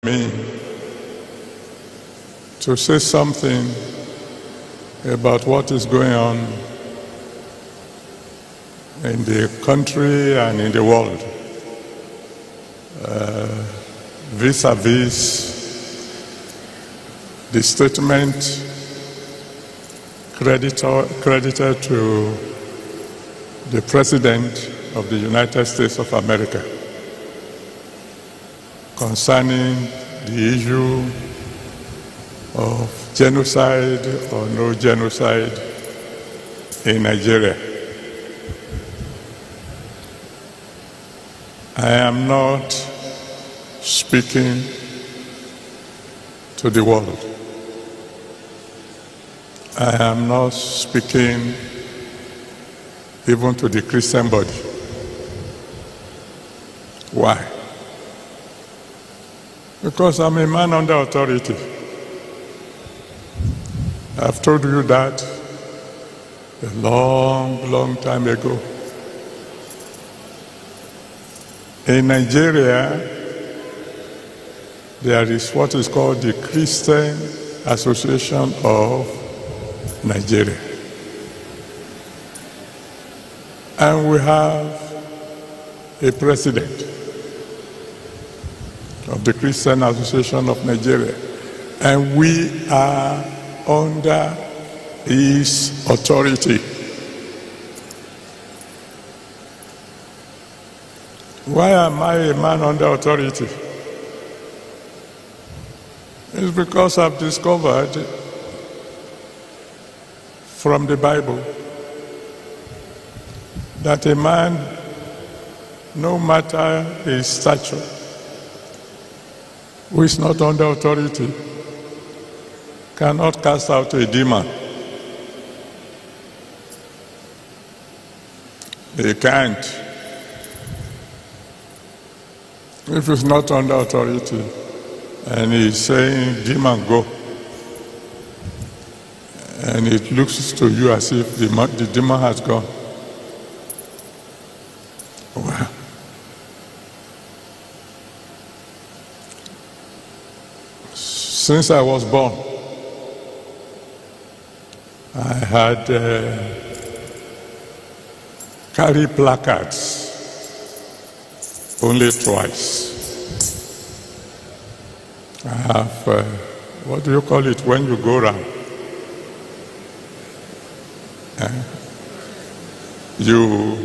me to say something about what is going on in the country and in the world vis-a-vis the statement credited to the President of the United States of America concerning the issue of genocide or no genocide in Nigeria. I am not speaking to the world. I am not speaking even to the Christian body. Why? Because I'm a man under authority. I've told you that a long, long time ago. In Nigeria, there is what is called the Christian Association of Nigeria. And we have a president of the Christian Association of Nigeria. And we are under his authority. Why am I a man under authority? It's because I've discovered from the Bible that a man, no matter his stature, who is not under authority, cannot cast out a demon. He can't. If he's not under authority and he's saying, demon, go, and it looks to you as if the demon has gone, well, since I was born, I had carried placards only twice. I have, what do you call it when you go around? You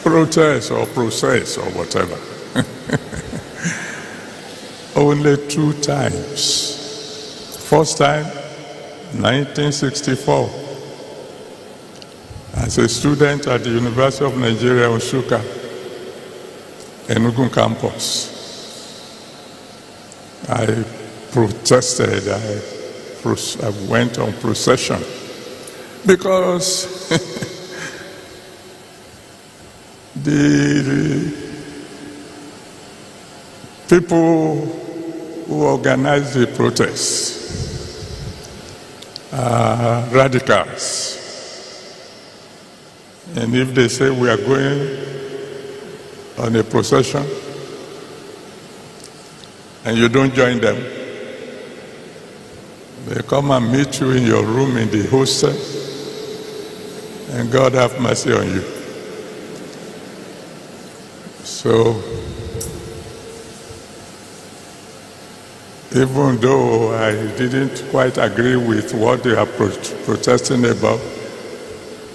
protest or process or whatever. Only 2 times. First time, 1964, as a student at the University of Nigeria, Nsukka, Enugu campus. I protested, I went on procession because the people who organized the protests are radicals. And if they say we are going on a procession and you don't join them, they come and meet you in your room in the hostel, and God have mercy on you. So, even though I didn't quite agree with what they are protesting about,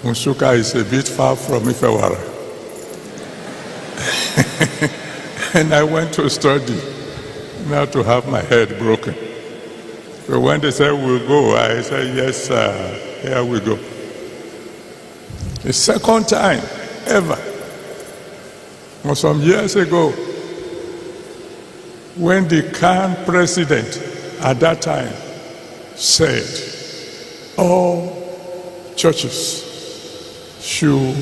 Nsukka is a bit far from Ifewara. And I went to study, not to have my head broken. So when they said we'll go, I said, yes, here we go. The second time ever was some years ago when the Khan president at that time said all churches should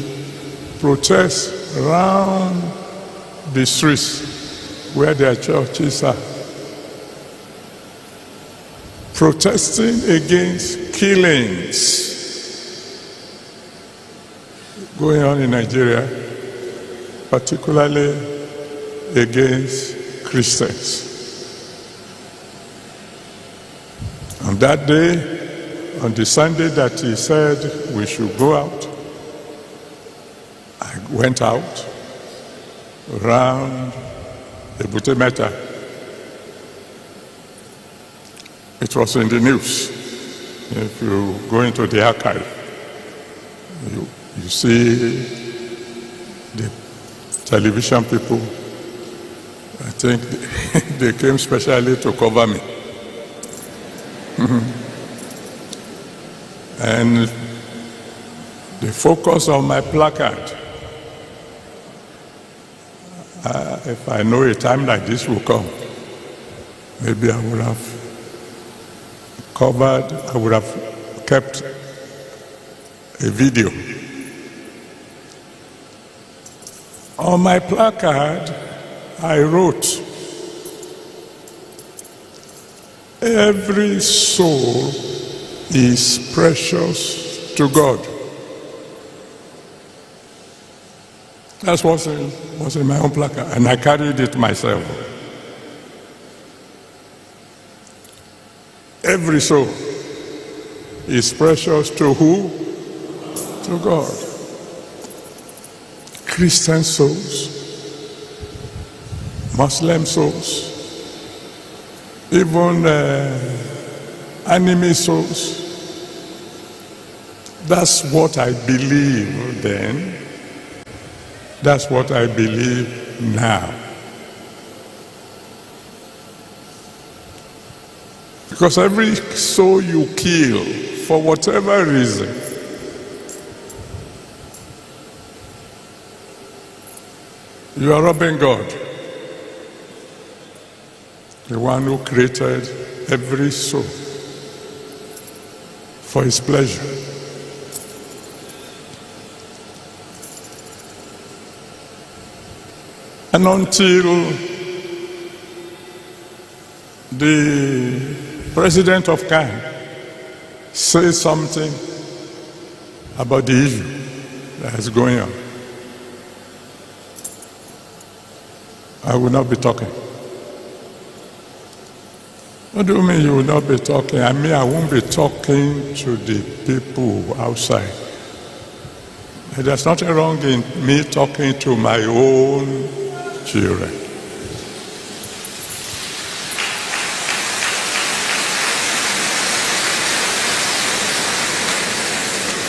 protest around the streets where their churches are, protesting against killings going on in Nigeria, particularly against Christians. that day, on the Sunday that he said we should go out, I went out around Ultimatum. It was in the news. If you go into the archive, you see the television people. I think they came specially to cover me. And the focus on my placard, if I know a time like this will come, maybe I would have kept a video. On my placard, I wrote, "Every soul is precious to God." That's what's in my own placard, and I carried it myself. Every soul is precious to who? To God. Christian souls, Muslim souls, even enemy souls. That's what I believe then. That's what I believe now. Because every soul you kill, for whatever reason, you are robbing God, the one who created every soul for his pleasure. And until the president of Cannes says something about the issue that is going on, I will not be talking. What do you mean you will not be talking? I mean, I won't be talking to the people outside. There's nothing wrong in me talking to my own children.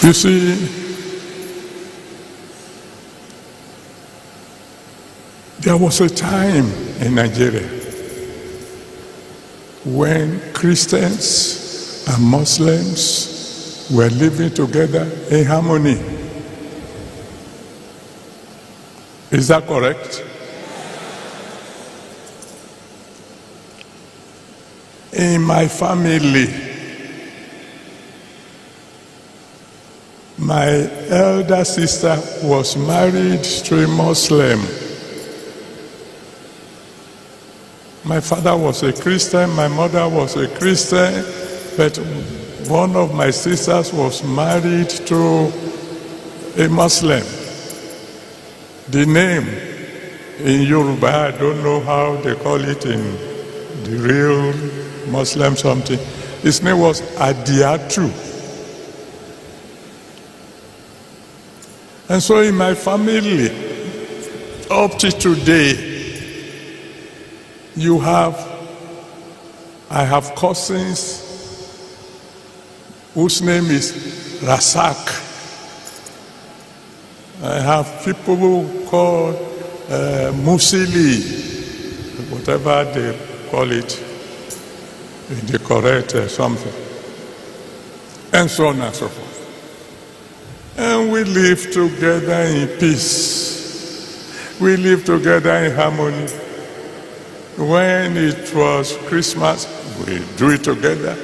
You see, there was a time in Nigeria when Christians and Muslims were living together in harmony. Is that correct? In my family, my elder sister was married to a Muslim. My father was a Christian, my mother was a Christian, but one of my sisters was married to a Muslim. The name in Yoruba, I don't know how they call it in the real Muslim something. His name was Adiatu. And so in my family, up to today, I have cousins whose name is Rasak. I have people who call Musili, whatever they call it, in the correct something, and so on and so forth. And we live together in peace. We live together in harmony. When it was Christmas, we do it together.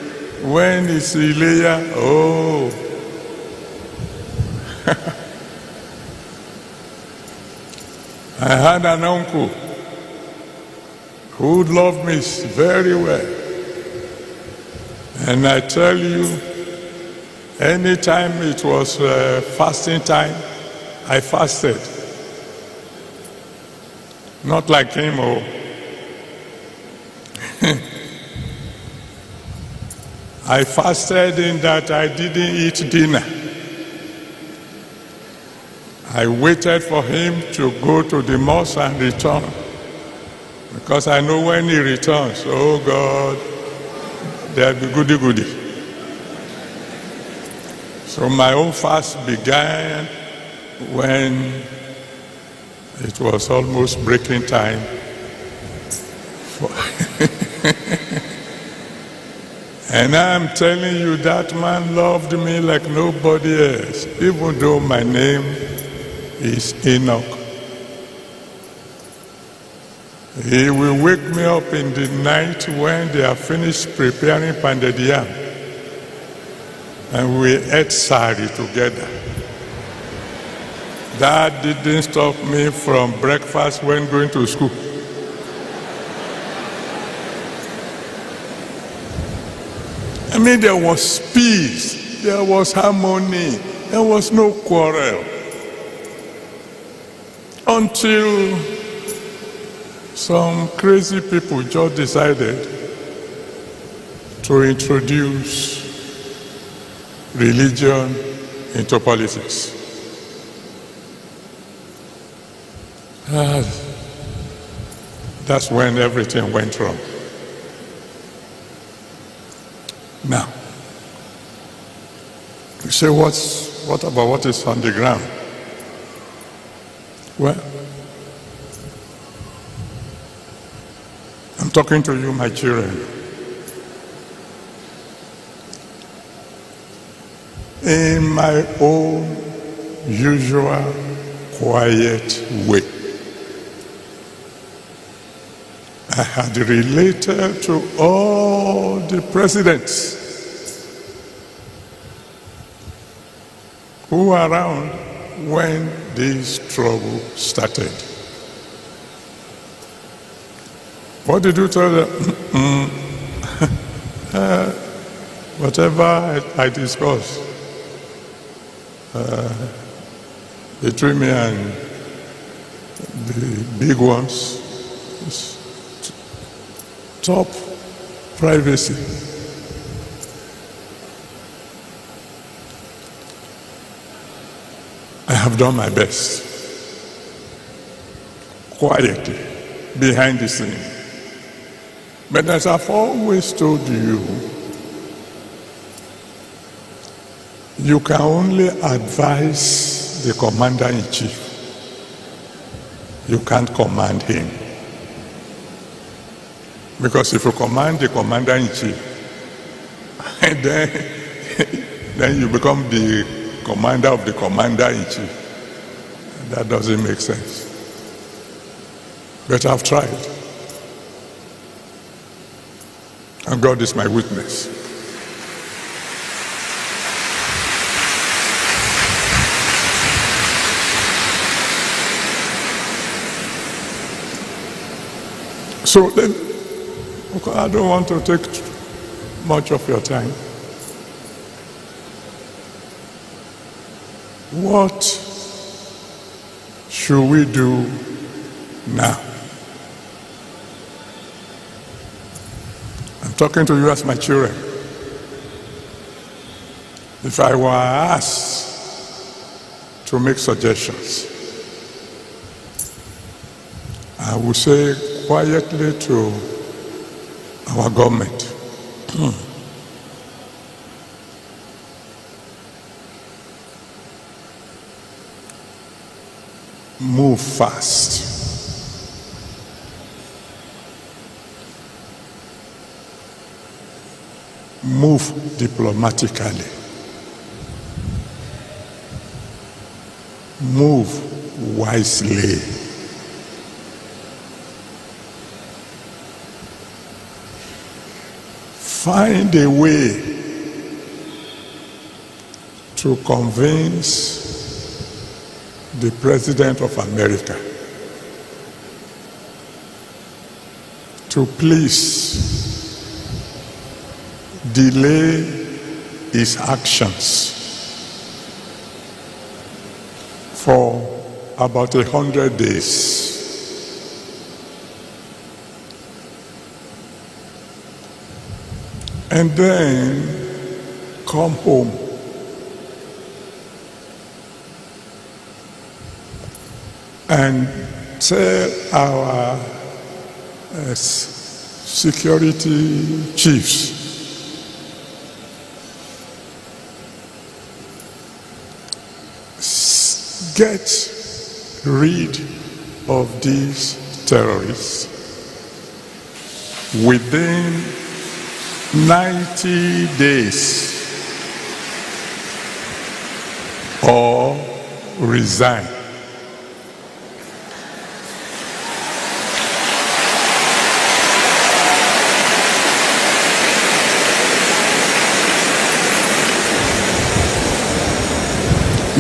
When it's Ileya, oh. I had an uncle who loved me very well. And I tell you, anytime it was fasting time, I fasted. Not like him, oh. I fasted in that I didn't eat dinner. I waited for him to go to the mosque and return. Because I know when he returns, oh God, there'll be goody. So my own fast began when it was almost breaking time. And I'm telling you, that man loved me like nobody else, even though my name is Enoch. He will wake me up in the night when they are finished preparing pounded yam, and we ate sari together. That didn't stop me from breakfast when going to school. I mean, there was peace, there was harmony, there was no quarrel. Until some crazy people just decided to introduce religion into politics. That's when everything went wrong. Now, you say, what about what is on the ground? Well, I'm talking to you, my children. In my own usual quiet way, I had related to all the presidents who were around when this trouble started. What did you tell them? Whatever I discussed between me and the big ones is top privacy. I have done my best, quietly, behind the scene. But as I've always told you, you can only advise the commander-in-chief. You can't command him. Because if you command the commander-in-chief, then you become the commander of the commander-in-chief. That doesn't make sense. But I've tried. And God is my witness. So then, I don't want to take much of your time. What should we do now? I'm talking to you as my children. If I were asked to make suggestions, I would say quietly to our government, move fast. Move diplomatically. Move wisely. Find a way to convince the President of America to please delay his actions for about 100 days. and then come home. And tell our security chiefs get rid of these terrorists within 90 days or resign.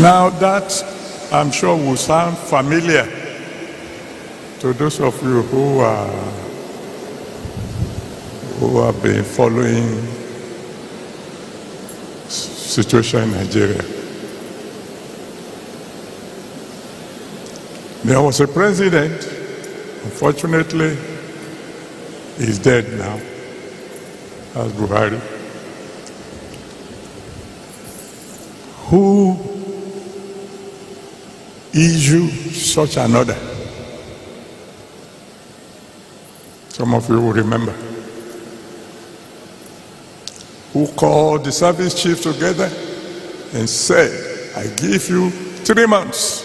Now that, I'm sure, will sound familiar to those of you who have been following situation in Nigeria. There was a president, unfortunately, he's dead now, that's Buhari, who issued such an order. Some of you will remember. Who called the service chief together and said, I give you 3 months.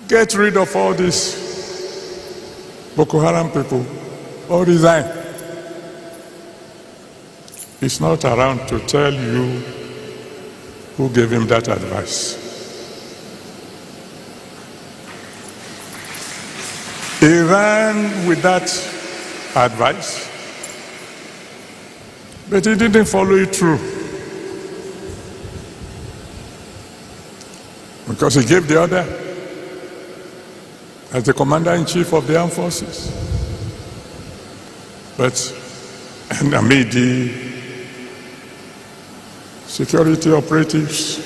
Get rid of all these Boko Haram people or resign. He's not around to tell you who gave him that advice. He ran with that advice, but he didn't follow it through. Because he gave the order as the commander-in-chief of the armed forces. But, and amid the security operatives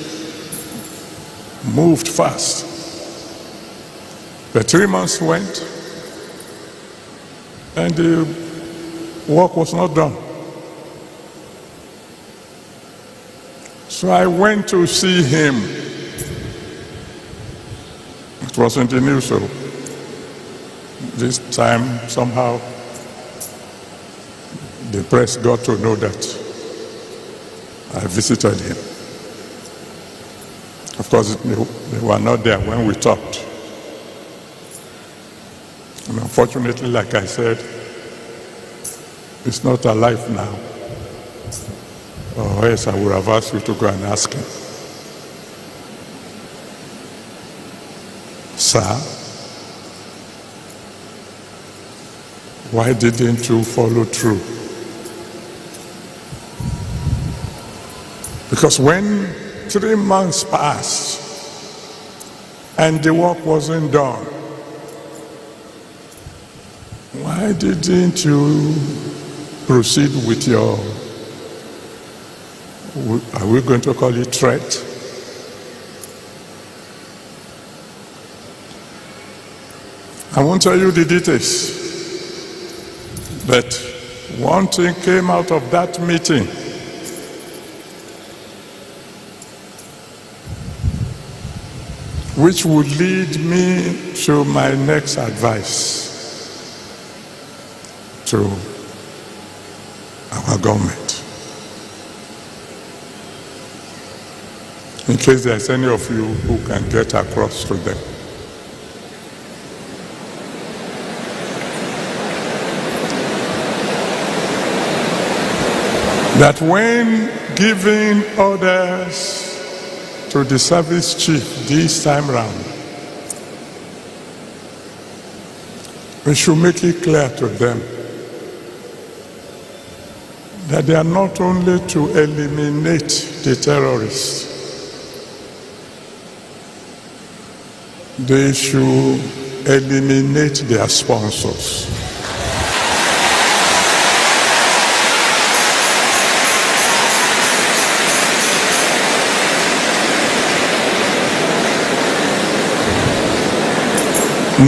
moved fast. But 3 months went, and the work was not done. So I went to see him. It was in the news, so this time somehow the press got to know that I visited him. Of course, they were not there when we talked. And unfortunately, like I said, he's not alive now. Or else I would have asked you to go and ask him. Sir, why didn't you follow through? Because when 3 months passed and the work wasn't done, why didn't you proceed with your, are we going to call it threat? I won't tell you the details, but one thing came out of that meeting. Which would lead me to my next advice to our government. In case there's any of you who can get across to them. That when giving orders to the service chief this time round, we should make it clear to them that they are not only to eliminate the terrorists, they should eliminate their sponsors.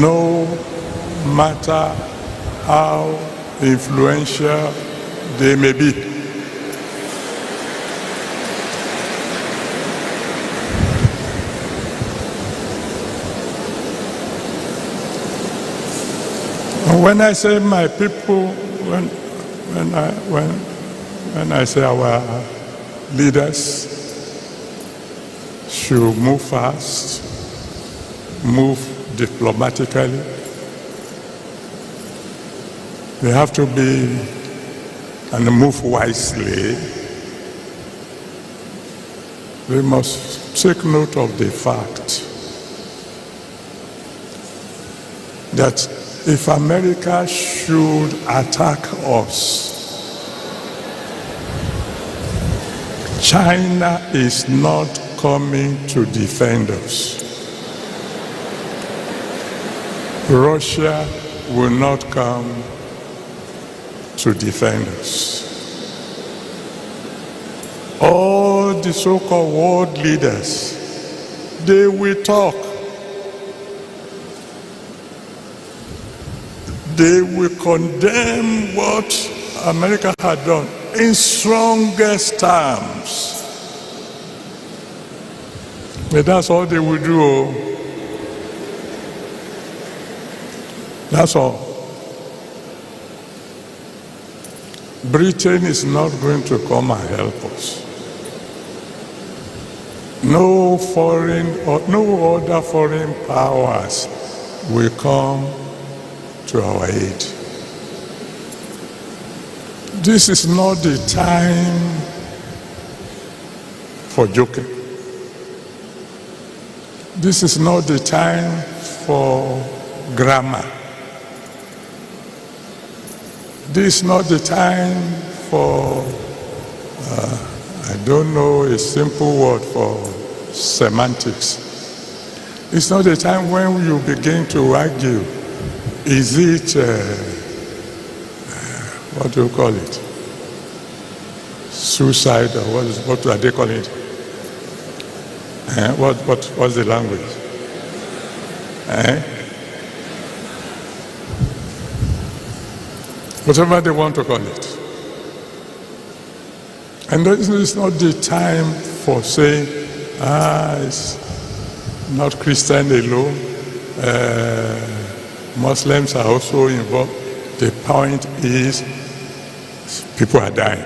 No matter how influential they may be. When I say my people, when I say our leaders should move fast, move diplomatically, they have to be and move wisely. They must take note of the fact that if America should attack us, China is not coming to defend us. Russia will not come to defend us. All the so-called world leaders, they will talk. They will condemn what America had done in strongest terms. But that's all they will do. That's all. Britain is not going to come and help us. No foreign or no other foreign powers will come to our aid. This is not the time for joking. This is not the time for grammar. This is not the time for, I don't know a simple word for semantics. It's not the time when you begin to argue. Is it, what do you call it? Suicide, or what are they calling it? What's the language? Whatever they want to call it. And this is not the time for saying, it's not Christian alone. Muslims are also involved. The point is, people are dying.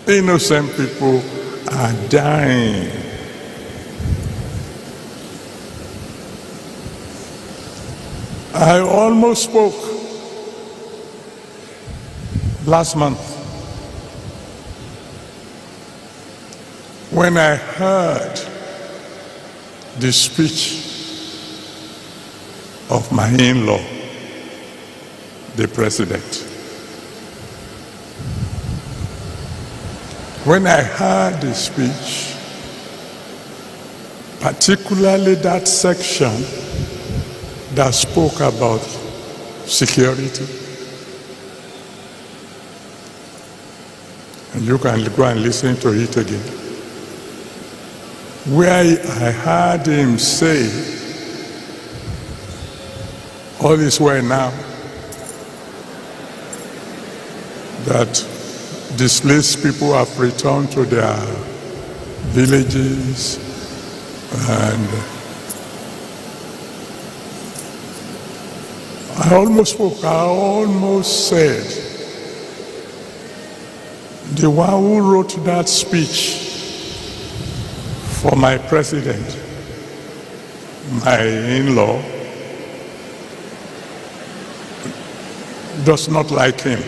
Innocent people are dying. I almost spoke last month when I heard the speech of my in-law, the president. When I heard the speech, particularly that section that spoke about security, and you can go and listen to it again, where I heard him say, all is well now, that displaced people have returned to their villages, and I almost said, the one who wrote that speech for my president, my in-law, does not like him.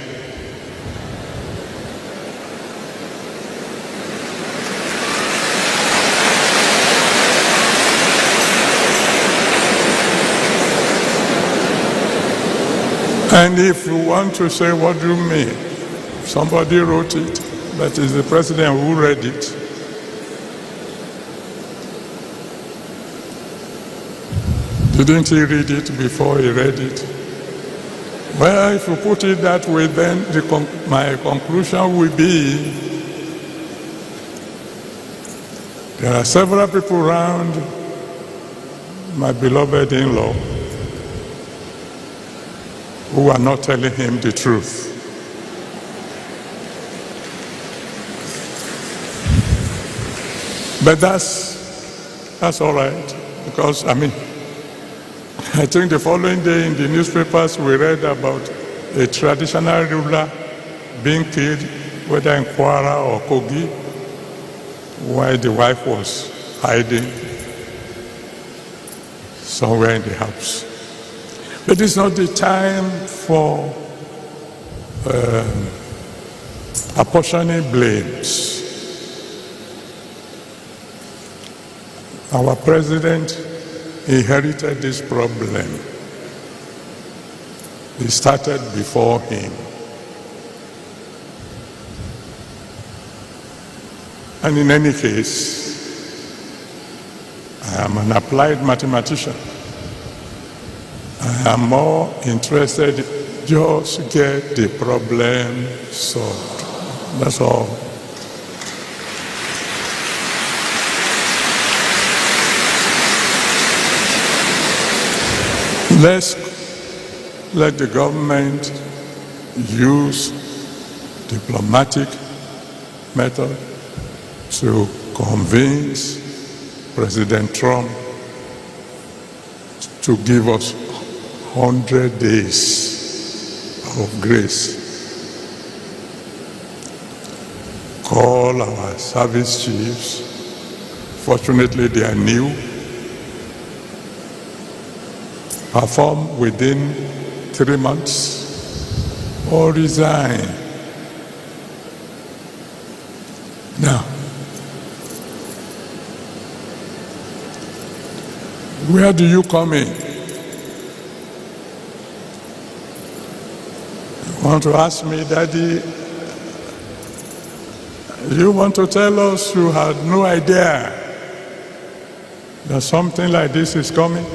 And if you want to say, what do you mean? Somebody wrote it, but it's the president who read it. Didn't he read it before he read it? Well, if you put it that way, then my conclusion will be there are several people around my beloved in-law who are not telling him the truth. But that's all right, because, I think the following day in the newspapers we read about a traditional ruler being killed, whether in Kwara or Kogi, while the wife was hiding somewhere in the house. But it's not the time for apportioning blames. Our president inherited this problem. It started before him. And in any case, I am an applied mathematician. I am more interested in just get the problem solved. That's all. Let's let the government use diplomatic method to convince President Trump to give us 100 days of grace. Call our service chiefs. Fortunately, they are new. Perform within 3 months or resign. Now, where do you come in? You want to ask me, Daddy, you want to tell us you had no idea that something like this is coming?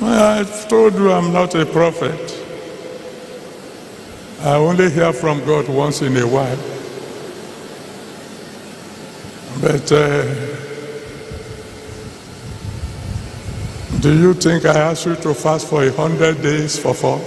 I've told you I'm not a prophet. I only hear from God once in a while. But do you think I asked you to fast for 100 days for 4?